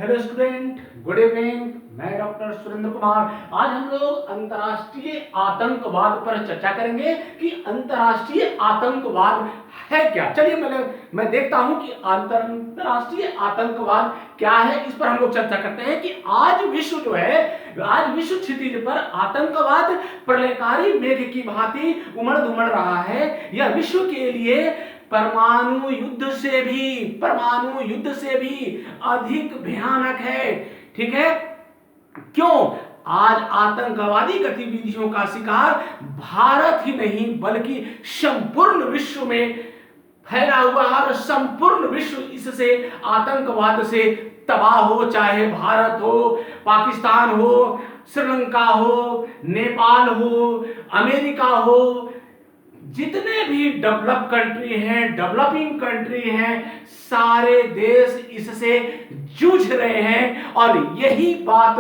Hello student, good evening. मैं doctor Surendra Kumar. आज हम लोग अंतर्राष्ट्रीय आतंकवाद पर चर्चा करेंगे कि अंतर्राष्ट्रीय आतंकवाद है क्या। चलिए मैं देखता हूं कि अंतर्राष्ट्रीय आतंकवाद क्या है। इस पर हम लोग चर्चा करते हैं कि आज विश्व जो है, आज विश्व क्षितिज पर आतंकवाद प्रलयकारी मेघ की भांति उमड़ दुमड़ रहा है। यह विश्व के लिए परमाणु युद्ध से भी अधिक भयानक है। ठीक है, क्यों? आज आतंकवादी गतिविधियों का शिकार भारत ही नहीं बल्कि संपूर्ण विश्व में फैला हुआ है और संपूर्ण विश्व इससे आतंकवाद से तबाह हो, चाहे भारत हो, पाकिस्तान हो, श्रीलंका हो, नेपाल हो, अमेरिका हो, जितने भी डेवलप कंट्री हैं, डेवलपिंग कंट्री हैं, सारे देश इससे जूझ रहे हैं। और यही बात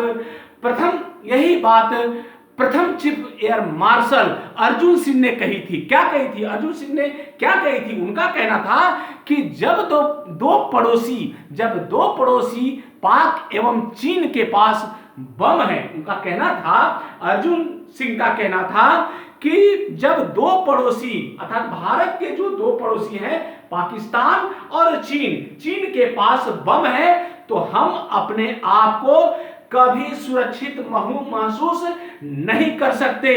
प्रथम chief air marshal Arjun Singh ने कही थी। क्या कही थी अर्जुन सिंह ने? क्या कही थी? उनका कहना था कि जब दो पड़ोसी पाक एवं चीन के पास बम है, उनका कहना था, अर्जुन सिंह का कहना था कि जब दो पड़ोसी अर्थात भारत के जो दो पड़ोसी हैं, पाकिस्तान और चीन के पास बम है, तो हम अपने आप को कभी सुरक्षित महसूस नहीं कर सकते।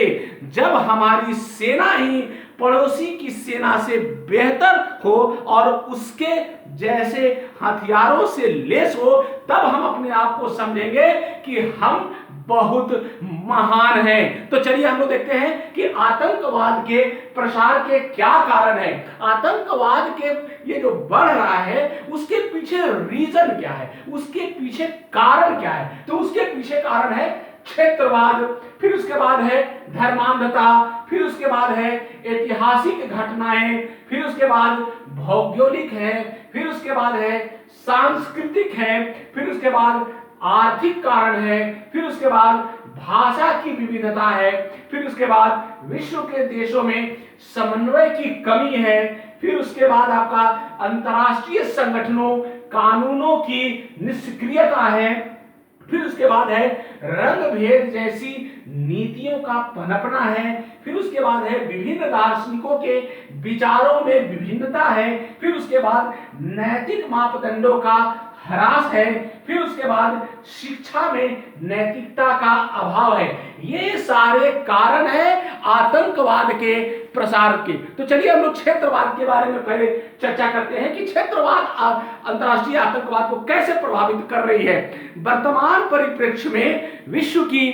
जब हमारी सेना ही पड़ोसी की सेना से बेहतर हो और उसके जैसे हथियारों से लैस हो, तब हम अपने आप को समझेंगे कि हम बहुत महान हैं। तो चलिए हम लोग देखते हैं कि आतंकवाद के प्रसार के क्या कारण है। आतंकवाद के ये जो बढ़ रहा है, उसके पीछे रीजन क्या है, उसके पीछे कारण क्या है? तो उसके पीछे कारण है क्षेत्रवाद, फिर उसके बाद है धर्मांधता, फिर उसके बाद है ऐतिहासिक घटनाएं, फिर उसके बाद भौगोलिक है, फिर उसके बाद है सांस्कृतिक है, फिर उसके बाद आर्थिक कारण है, फिर उसके बाद भाषा की विविधता है, फिर उसके बाद विश्व के देशों में समन्वय की कमी है, फिर उसके बाद आपका अंतर्राष्ट्रीय संगठनों कानूनों की निष्क्रियता है, फिर उसके बाद है रंग भेद जैसी नीतियों का पनपना है, फिर उसके बाद है विभिन्न दार्शनिकों के विचारों में विभिन्नता है, फिर उसके बाद नैतिक मापदंडों का ह्रास है, फिर उसके बाद शिक्षा में नैतिकता का अभाव है। ये सारे कारण है आतंकवाद के प्रसार के। तो चलिए हम लोग क्षेत्रवाद के बारे में पहले चर्चा करते हैं कि क्षेत्रवाद अंतर्राष्ट्रीय आतंकवाद को कैसे प्रभावित कर रही है। वर्तमान परिप्रेक्ष्य में विश्व की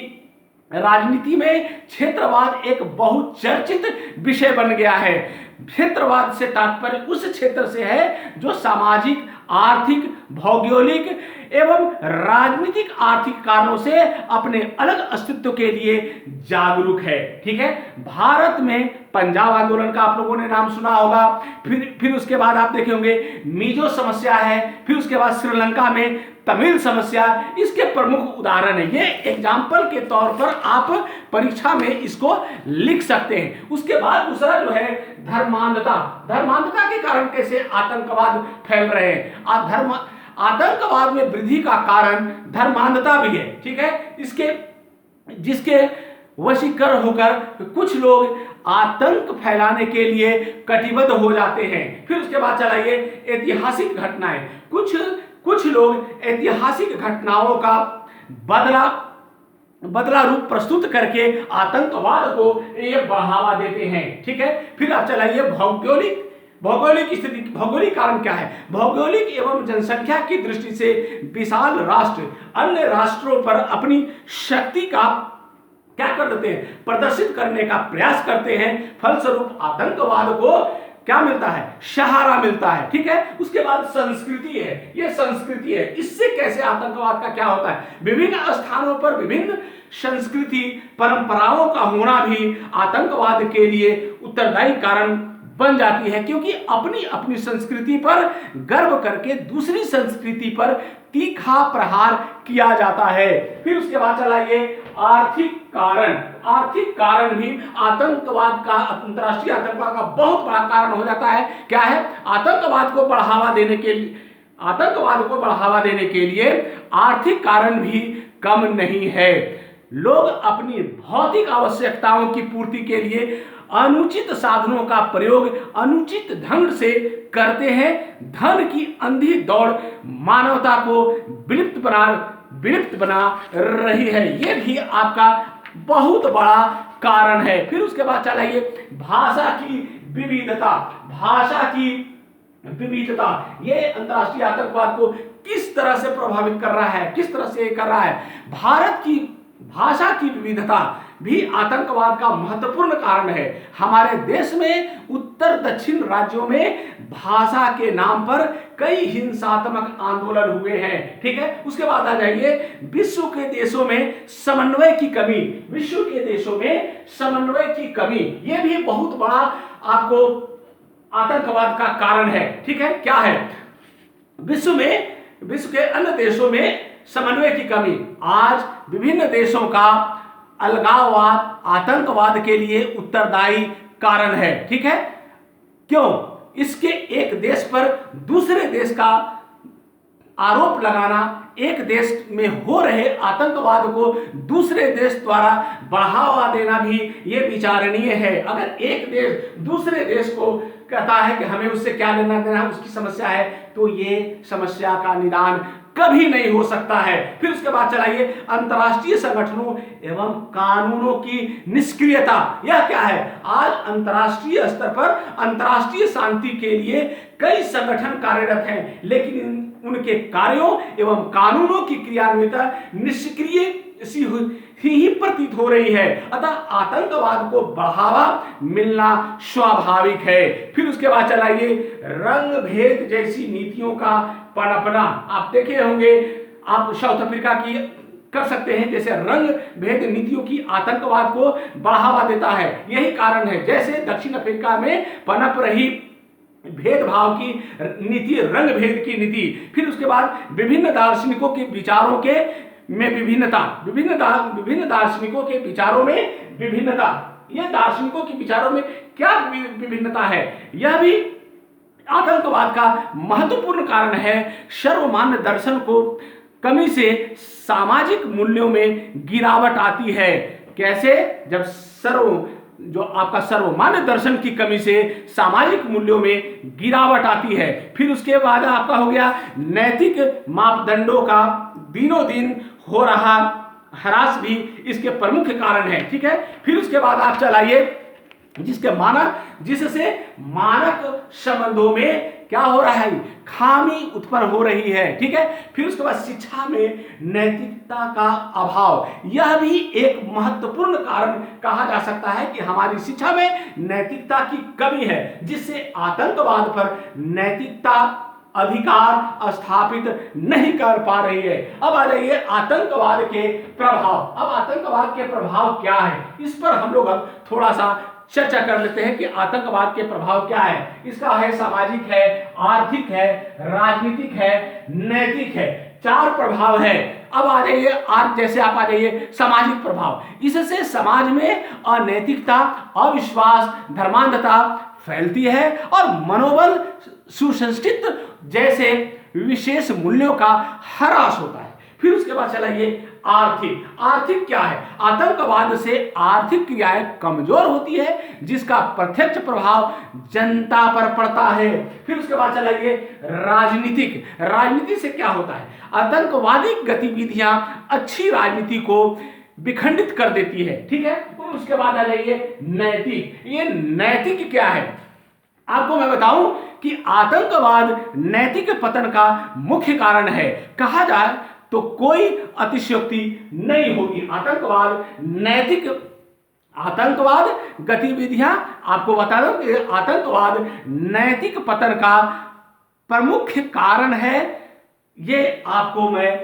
राजनीति में क्षेत्रवाद एक बहुचर्चित विषय बन गया है। क्षेत्रवाद से तात्पर्य उस क्षेत्र से है जो सामाजिक, आर्थिक, भौगोलिक एवं राजनीतिक आर्थिक कारणों से अपने अलग अस्तित्व के लिए जागरूक है। ठीक है, भारत में पंजाब आंदोलन का आप लोगों ने नाम सुना होगा, फिर उसके बाद आप देखे होंगे मिजो समस्या है, फिर उसके बाद श्रीलंका में तमिल समस्या, इसके प्रमुख उदाहरण है। ये एग्जाम्पल के तौर पर आप परीक्षा में इसको लिख सकते हैं। उसके बाद दूसरा जो है धर्मांधता के कारण कैसे आतंकवाद फैल रहे हैं। आतंकवाद में वृद्धि का कारण धर्मांधता भी है। ठीक है, जिसके वशीकर होकर कुछ लोग आतंक फैलाने के लिए कटिबद्ध हो जाते हैं। फिर उसके बाद चलाइए ऐतिहासिक घटनाएं। कुछ लोग ऐतिहासिक घटनाओं का बदला रूप प्रस्तुत करके आतंकवाद को ये बढ़ावा देते हैं। ठीक है, फिर आप चलाइए भौगोलिक स्थिति। भौगोलिक कारण क्या है? भौगोलिक एवं जनसंख्या की दृष्टि से विशाल राष्ट्र अन्य राष्ट्रों पर अपनी शक्ति का क्या कर देते हैं? प्रदर्शित करने का प्रयास करते हैं। फलस्वरूप आतंकवाद को क्या मिलता है? सहारा मिलता है। ठीक है, उसके बाद संस्कृति है। ये संस्कृति है, इससे कैसे आतंकवाद का क्या होता है? विभिन्न स्थानों पर विभिन्न संस्कृति परंपराओं का होना भी आतंकवाद के लिए उत्तरदायी कारण बन जाती है, क्योंकि अपनी अपनी संस्कृति पर गर्व करके दूसरी संस्कृति पर तीखा प्रहार किया जाता है। फिर उसके बाद चलाइए आर्थिक कारण भी आतंकवाद का, अंतर्राष्ट्रीय आतंकवाद का बहुत बड़ा कारण हो जाता है। क्या है? आतंकवाद को बढ़ावा देने के लिए आतंकवाद को बढ़ावा देने के लिए आर्थिक कारण भी कम नहीं है। लोग अपनी भौतिक आवश्यकताओं की पूर्ति के लिए अनुचित साधनों का प्रयोग अनुचित ढंग से करते हैं। धन की अंधी दौड़ मानवता को विलुप्त बना रही है। यह भी आपका बहुत बड़ा कारण है। फिर उसके बाद चलाइए भाषा की विविधता। भाषा की विविधता ये अंतर्राष्ट्रीय आतंकवाद को किस तरह से प्रभावित कर रहा है, किस तरह से कर रहा है। भारत की भाषा की विविधता भी आतंकवाद का महत्वपूर्ण कारण है। हमारे देश में उत्तर दक्षिण राज्यों में भाषा के नाम पर कई हिंसात्मक आंदोलन हुए हैं। ठीक है, उसके बाद आ जाइए विश्व के देशों में समन्वय की कमी। विश्व के देशों में समन्वय की कमी ये भी बहुत बड़ा आपको आतंकवाद का कारण है। ठीक है, क्या है? विश्व के अन्य देशों में समन्वय की कमी। आज विभिन्न देशों का अलगाववाद आतंकवाद के लिए उत्तरदायी कारण है। ठीक है, क्यों? इसके एक देश पर दूसरे देश का आरोप लगाना, एक देश में हो रहे आतंकवाद को दूसरे देश द्वारा बढ़ावा देना भी ये विचारणीय है। अगर एक देश दूसरे देश को कहता है कि हमें उससे क्या लेना देना, उसकी समस्या है, तो ये समस्या का निदान कभी नहीं हो सकता है। फिर उसके बाद चलाइए अंतर्राष्ट्रीय संगठनों एवं कानूनों की निष्क्रियता। यह क्या है? आज अंतर्राष्ट्रीय स्तर पर अंतर्राष्ट्रीय शांति के लिए कई संगठन कार्यरत हैं, लेकिन उनके कार्यों एवं कानूनों की क्रियान्विता निष्क्रिय सी ही प्रतीत हो रही है। अतः आतंकवाद को बढ़ावा मिलना स्वाभाविक है। फिर उसके बाद चलाइए रंग भेद जैसी नीतियों का पनपना। आप देखे होंगे, आप साउथ अफ्रीका की कर सकते हैं, जैसे रंग भेद नीतियों की आतंकवाद को बढ़ावा देता है। यही कारण है जैसे दक्षिण अफ्रीका में पनप रही भेदभाव की नीति, रंग भेद की नीति। फिर उसके बाद विभिन्न दार्शनिकों के विचारों के में विभिन्नता, विभिन्न दार्शनिकों के विचारों में विभिन्नता। यह दार्शनिकों के विचारों में क्या विभिन्नता है? यह भी आतंकवाद का महत्वपूर्ण कारण है। सर्वमान्य दर्शन को कमी से सामाजिक मूल्यों में गिरावट आती है। कैसे? जब जो आपका सर्वमान्य दर्शन की कमी से सामाजिक मूल्यों में गिरावट आती है। फिर उसके बाद आपका हो गया नैतिक मापदंडों का दिनों दिन हो रहा ह्रास भी इसके प्रमुख कारण है। ठीक है, फिर उसके बाद आप चलाइए जिससे मानक संबंधों में क्या हो रहा है? खामी उत्पन्न हो रही है। ठीक है, फिर उसके बाद शिक्षा में नैतिकता का अभाव, यह भी एक महत्वपूर्ण कारण कहा जा सकता है कि हमारी शिक्षा में नैतिकता की कमी है, जिससे आतंकवाद पर नैतिकता अधिकार स्थापित नहीं कर पा रही है। अब आ जाइए आतंकवाद के प्रभाव। अब आतंकवाद के प्रभाव क्या है, इस पर हम लोग अब थोड़ा सा चर्चा कर लेते हैं कि आतंकवाद के प्रभाव क्या है। इसका है सामाजिक है, आर्थिक है, राजनीतिक है, नैतिक है। 4 प्रभाव है। अब आ जाइए आज जैसे आप आ जाइए सामाजिक प्रभाव। इससे समाज में अनैतिकता, अविश्वास, धर्मांधता फैलती है और मनोबल, सुसंस्कृत जैसे विशेष मूल्यों का ह्रास होता है। फिर उसके बाद चलाइए आर्थिक क्या है? आतंकवाद से आर्थिक क्रियाएं कमजोर होती है, जिसका प्रत्यक्ष प्रभाव जनता पर पड़ता है। फिर उसके बाद चलाइए राजनीति से क्या होता है? आतंकवादी गतिविधियां अच्छी राजनीति को विखंडित कर देती है। ठीक है, तो उसके बाद आ जाइए नैतिक। ये नैतिक क्या है? आपको मैं बताऊं कि आतंकवाद नैतिक पतन का मुख्य कारण है। कहा जाए तो कोई अतिशयोक्ति नहीं होगी। आतंकवाद गतिविधियां, आपको बता दो कि आतंकवाद नैतिक पतन का प्रमुख कारण है। ये आपको मैं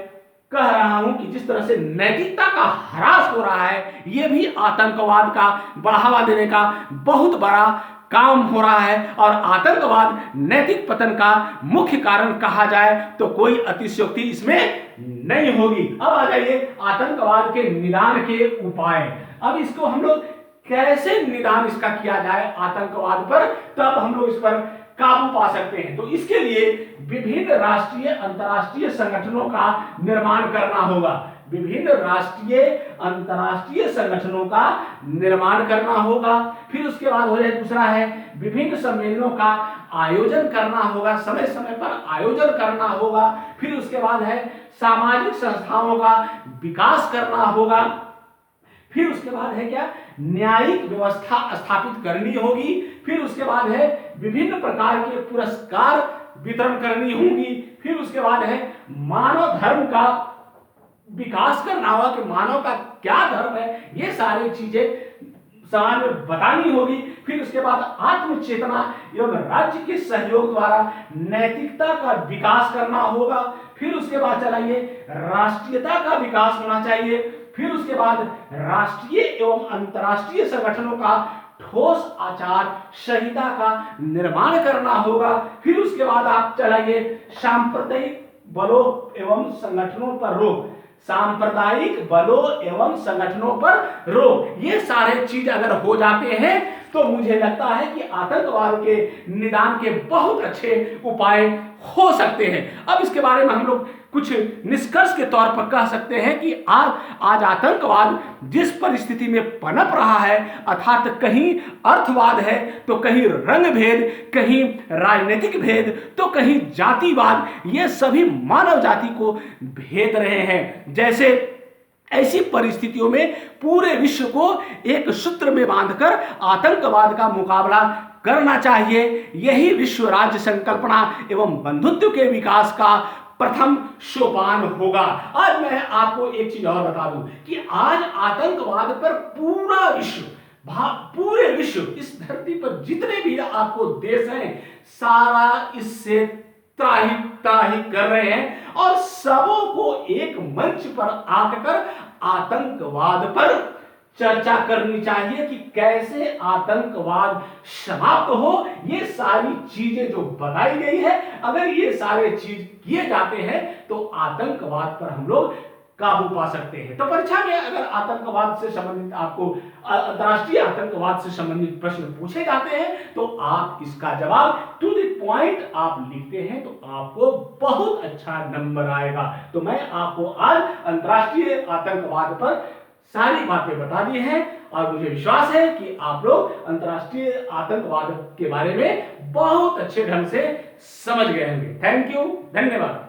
कह रहा हूं कि जिस तरह से नैतिकता का ह्रास हो रहा है, यह भी आतंकवाद का बढ़ावा देने का बहुत बड़ा काम हो रहा है। और आतंकवाद नैतिक पतन का मुख्य कारण कहा जाए तो कोई अतिशयोक्ति इसमें नहीं होगी। अब आ जाइए आतंकवाद के निदान के उपाय। अब इसको हम लोग कैसे निदान इसका किया जाए आतंकवाद पर, तब हम लोग इस पर काबू पा सकते हैं। तो इसके लिए विभिन्न राष्ट्रीय अंतर्राष्ट्रीय संगठनों का निर्माण करना होगा, विभिन्न राष्ट्रीय अंतर्राष्ट्रीय संगठनों का निर्माण करना होगा। फिर उसके बाद हो जाए दूसरा है विभिन्न सम्मेलनों का आयोजन करना होगा, समय समय पर आयोजन करना होगा। फिर उसके बाद है सामाजिक संस्थाओं का विकास करना होगा। फिर उसके बाद है क्या, न्यायिक व्यवस्था स्थापित करनी होगी। फिर उसके बाद है विभिन्न प्रकार के पुरस्कार वितरण करनी होगी। फिर उसके बाद है मानव धर्म का विकास करना होगा कि मानव का क्या धर्म है, ये सारी चीजें समाज में बतानी होगी। फिर उसके बाद आत्म चेतना एवं राज्य के सहयोग द्वारा नैतिकता का विकास करना होगा। फिर उसके बाद चलाइए राष्ट्रीयता का विकास होना चाहिए। फिर उसके बाद राष्ट्रीय एवं अंतर्राष्ट्रीय संगठनों का ठोस आचार संहिता का निर्माण करना होगा। फिर उसके बाद आप चलाइए सांप्रदायिक बलों एवं संगठनों पर रोक, सांप्रदायिक बलों एवं संगठनों पर रोक। ये सारे चीज अगर हो जाते हैं तो मुझे लगता है कि आतंकवाद के निदान के बहुत अच्छे उपाय हो सकते हैं। अब इसके बारे में हम लोग कुछ निष्कर्ष के तौर पर कह सकते हैं कि आज आतंकवाद जिस परिस्थिति में पनप रहा है, अर्थात कहीं अर्थवाद है तो कहीं रंग भेद, कहीं राजनीतिक भेद तो कहीं जातिवाद, ये सभी मानव जाति को भेद रहे हैं। जैसे ऐसी परिस्थितियों में पूरे विश्व को एक सूत्र में बांधकर आतंकवाद का मुकाबला करना चाहिए। यही विश्व राज्य संकल्पना एवं बंधुत्व के विकास का प्रथम सोपान होगा। आज मैं आपको एक चीज और बता दूं कि आज आतंकवाद पर पूरे विश्व, इस धरती पर जितने भी आपको देश हैं, सारा इससे त्राही कर रहे हैं और सबों को एक मंच पर आकर आतंकवाद पर चर्चा करनी चाहिए कि कैसे आतंकवाद समाप्त हो। ये सारी चीजें जो बताई गई है, अगर ये सारे चीज किए जाते हैं तो आतंकवाद पर हम लोग काबू पा सकते हैं। तो परीक्षा में अगर आतंकवाद से संबंधित आपको अंतर्राष्ट्रीय आतंकवाद से संबंधित प्रश्न पूछे जाते हैं तो आप इसका जवाब टू द पॉइंट आप लिखते हैं तो आपको बहुत अच्छा नंबर आएगा। तो मैं आपको आज अंतर्राष्ट्रीय आतंकवाद पर सारी बातें बता दी हैं और मुझे विश्वास है कि आप लोग अंतर्राष्ट्रीय आतंकवाद के बारे में बहुत अच्छे ढंग से समझ गए होंगे। थैंक यू, धन्यवाद।